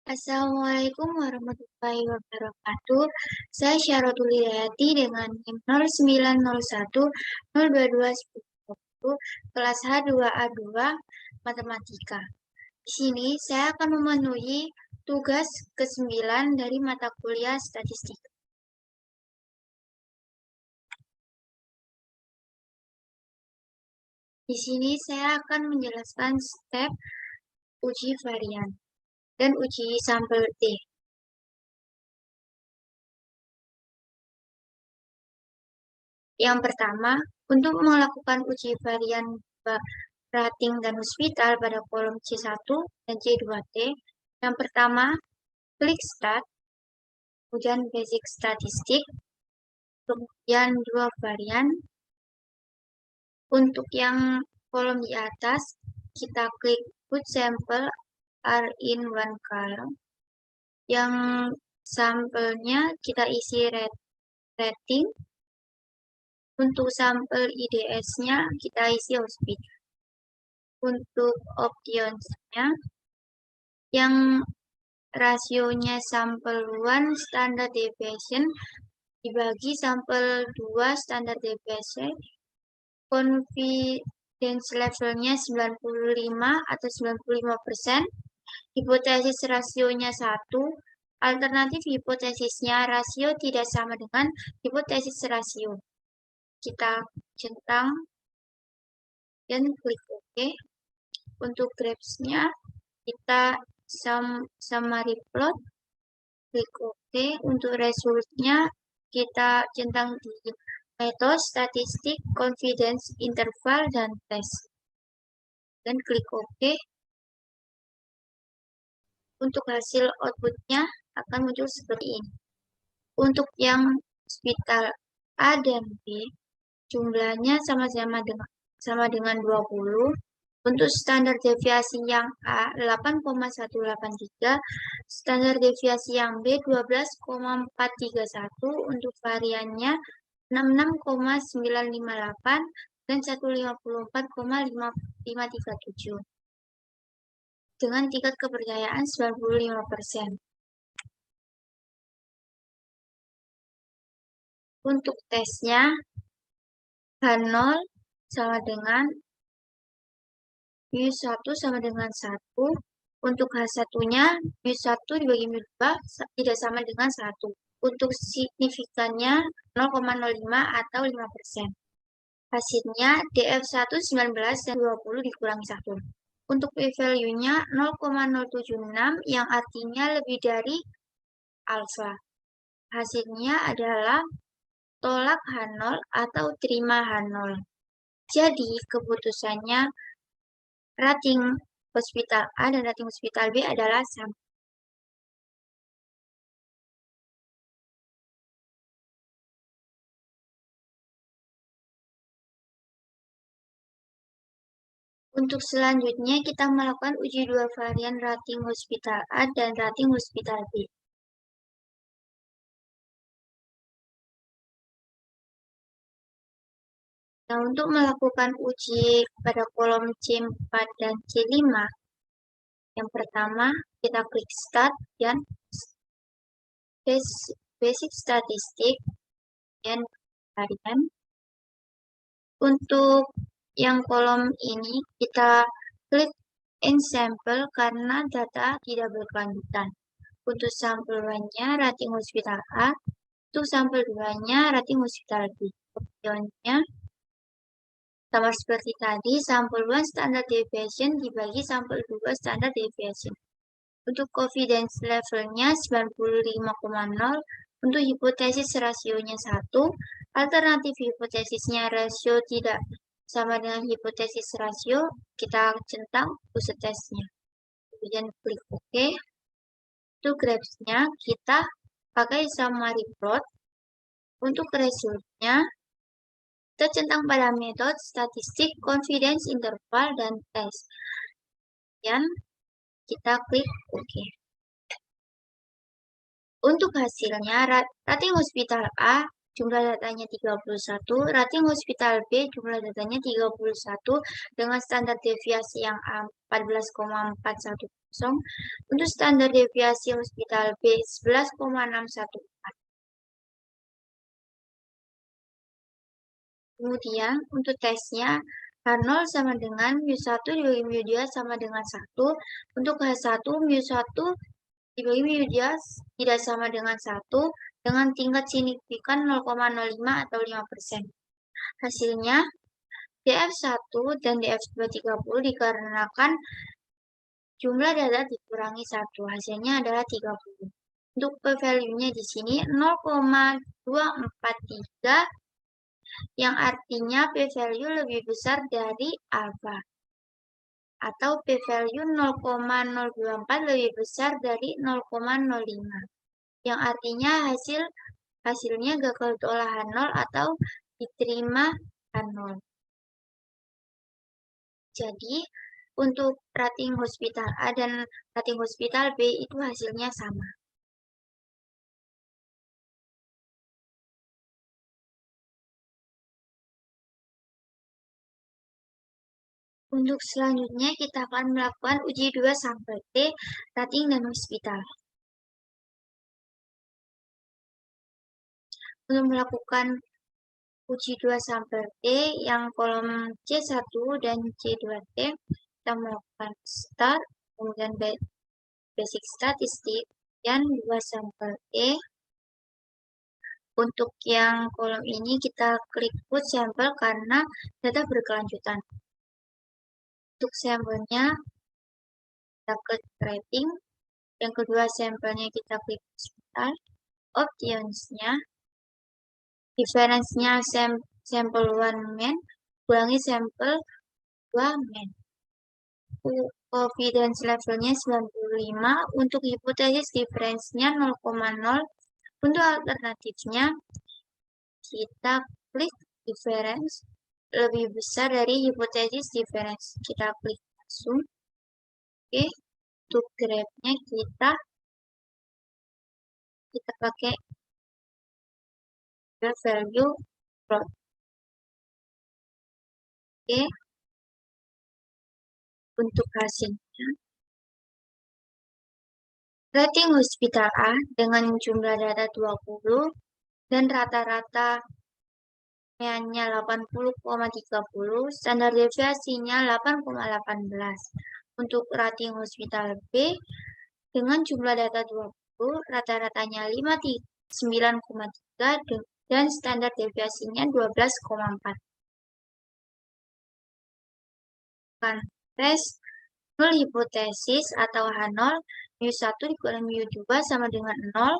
Assalamualaikum warahmatullahi wabarakatuh. Saya Syaratul Hidayati dengan NIM 09010221 kelas H2A2 Matematika. Di sini saya akan memenuhi tugas ke-9 dari mata kuliah Statistik. Di sini saya akan menjelaskan step uji varian dan uji sampel T. Yang pertama, untuk melakukan uji varian rating dan hospital pada kolom C1 dan C2T, yang pertama, klik Start, kemudian Basic Statistik, kemudian dua varian. Untuk yang kolom di atas, kita klik Put Sample are in one column. Yang sampelnya kita isi rating. Untuk sampel IDS-nya kita isi hospital. Untuk optionsnya, yang rasionya sampel 1 standar deviation dibagi sampel 2 standar deviation, confidence levelnya 95 atau 95%, hipotesis rasionya 1, alternatif hipotesisnya rasio tidak sama dengan hipotesis rasio. Kita centang dan klik OK. Untuk graphs-nya kita summary plot, klik OK. Untuk resultnya kita centang di metode statistik, confidence interval, dan test. Dan klik OK. Untuk hasil outputnya akan muncul seperti ini. Untuk yang hospital A dan B, jumlahnya sama dengan 20. Untuk standar deviasi yang A 8,183, standar deviasi yang B 12,431, untuk variannya 66,958 dan 154,537 dengan tingkat kepercayaan 95%. Untuk tesnya, H0 sama dengan U1 sama dengan 1. Untuk H1-nya, U1 dibagi U2 tidak sama dengan 1. Untuk signifikannya 0,05 atau 5%. Hasilnya DF1 19 dan 20 dikurangi 1. Untuk p-value-nya 0,076 yang artinya lebih dari alfa. Hasilnya adalah tolak H0 atau terima H0. Jadi keputusannya rating hospital A dan rating hospital B adalah sama. Untuk selanjutnya kita melakukan uji dua varian rating hospital A dan rating hospital B. Nah, untuk melakukan uji pada kolom C4 dan C5, yang pertama kita klik Start dan Basic Statistik dan varian. Untuk yang kolom ini kita klik Ensample karena data tidak berkelanjutan. Untuk sampel 1-nya rating hospital A, untuk sampel 2-nya rating hospital B. Optionnya sama seperti tadi, sampel 1 standard deviation dibagi sampel 2 standard deviation. Untuk confidence levelnya 95,0, untuk hipotesis rasionya 1, alternatif hipotesisnya rasio tidak sama dengan hipotesis rasio, kita centang pusat tesnya. Kemudian klik OK. Untuk graphs-nya kita pakai summary plot. Untuk resultnya kita centang pada metode statistik, confidence interval, dan test. Dan kita klik OK. Untuk hasilnya, rating hospital A jumlah datanya 31, rating hospital B jumlah datanya 31 dengan standar deviasi yang A 14,413 untuk standar deviasi hospital B 11,614. Kemudian untuk tesnya H0 sama dengan mu1 dibagi mu2 sama dengan 1. Untuk H1 mu1 dibagi mu2 tidak sama dengan 1 dengan tingkat signifikan 0,05 atau 5%. Hasilnya DF1 dan DF2 30 dikarenakan jumlah data dikurangi 1. Hasilnya adalah 30. Untuk p-value-nya di sini 0,243 yang artinya p-value lebih besar dari alfa. Atau p-value 0,024 lebih besar dari 0,05. Yang artinya hasilnya gagal diolah H0 atau diterima H0. Jadi, untuk rating hospital A dan rating hospital B itu hasilnya sama. Untuk selanjutnya kita akan melakukan uji 2 sampel T, rating dan hospital. Untuk melakukan uji 2 sampel T yang kolom C1 dan C2T, kita melakukan start, kemudian basic statistik, dan 2 sampel T. Untuk yang kolom ini kita klik put sampel karena data berkelanjutan. Untuk sampelnya kita klik rating, yang kedua sampelnya kita klik hospital, optionsnya, difference-nya sampel 1 man, kurangi sampel 2 man. Confidence levelnya 95, untuk hipotesis difference-nya 0,0. Untuk alternatifnya kita klik difference lebih besar dari hipotesis difference. Kita klik langsung. Oke, untuk graph-nya kita pakai value plot. Oke, untuk hasilnya rating hospital A dengan jumlah data 20 dan rata-rata nya 80,30, standar deviasinya 8,18. Untuk rating hospital B dengan jumlah data 20, rata-ratanya 59,3 dan standar deviasinya 12,4. Tes 0 hipotesis atau H0, mu1 dikurang mu2 sama dengan 0,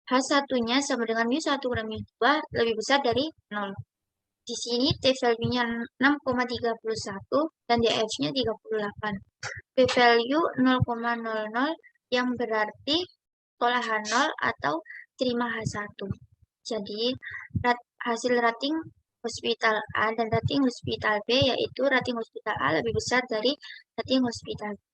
H1-nya sama dengan mu1 kurang mu2 lebih besar dari 0. Di sini t-value-nya 6,31 dan df-nya 38. P-value 0,00 yang berarti tolak H0 atau terima H1. Jadi, hasil rating hospital A dan rating hospital B yaitu rating hospital A lebih besar dari rating hospital B.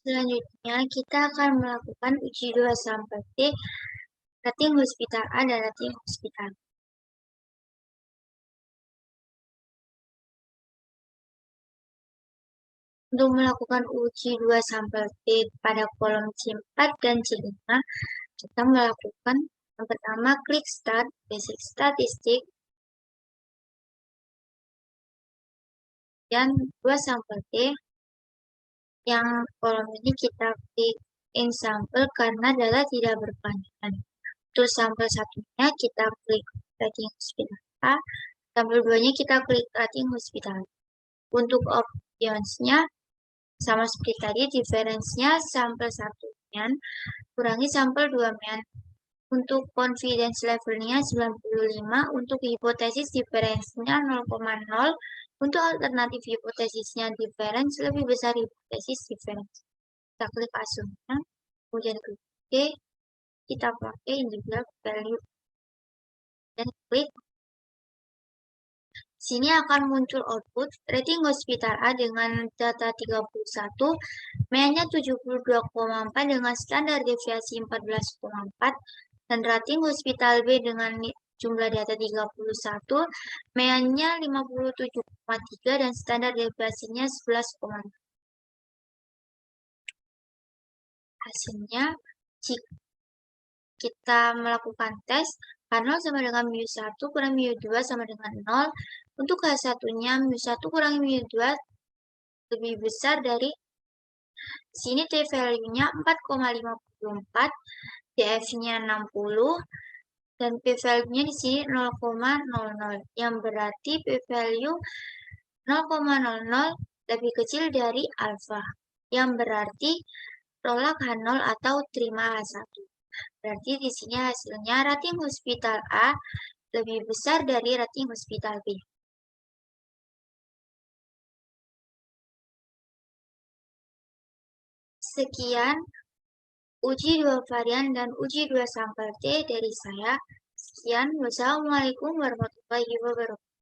Selanjutnya, kita akan melakukan uji 2 sampel T, rating hospital A dan rating hospital B. Untuk melakukan uji 2 sampel T pada kolom C4 dan C5, kita melakukan yang pertama klik Start, Basic Statistik, dan 2 sampel T. Yang kolom ini kita klik In Sample karena data tidak berkelanjutan. Untuk sampel satunya kita klik rating hospital A, sampel 2-nya kita klik rating hospital. Untuk optionsnya sama seperti tadi, difference-nya sampel 1 man kurangi sampel 2 man. Untuk confidence level-nya 95, untuk hipotesis difference-nya 0,0, untuk alternatif hipotesisnya difference lebih besar hipotesis difference. Kita klik asumsinya, kemudian klik OK, kita pakai individual value dan klik Sini akan muncul output rating hospital A dengan data 31, MEA-nya 72,4 dengan standar deviasi 14,4, dan rating hospital B dengan jumlah data 31, MEA-nya 57,3 dan standar deviasinya 11,4. Hasilnya, jika kita melakukan tes, K0 sama dengan mu1 kurang mu2 sama dengan 0. Untuk H1-nya, mu1 kurang mu2 lebih besar dari, sini T-value-nya 4,54, DF-nya 60, dan P-value-nya di sini 0,00, yang berarti P-value 0,00 lebih kecil dari alfa, yang berarti tolak H0 atau terima H1. Berarti di sini hasilnya rating hospital A lebih besar dari rating hospital B. Sekian uji dua varian dan uji dua sampel T dari saya. Sekian, wassalamualaikum warahmatullahi wabarakatuh.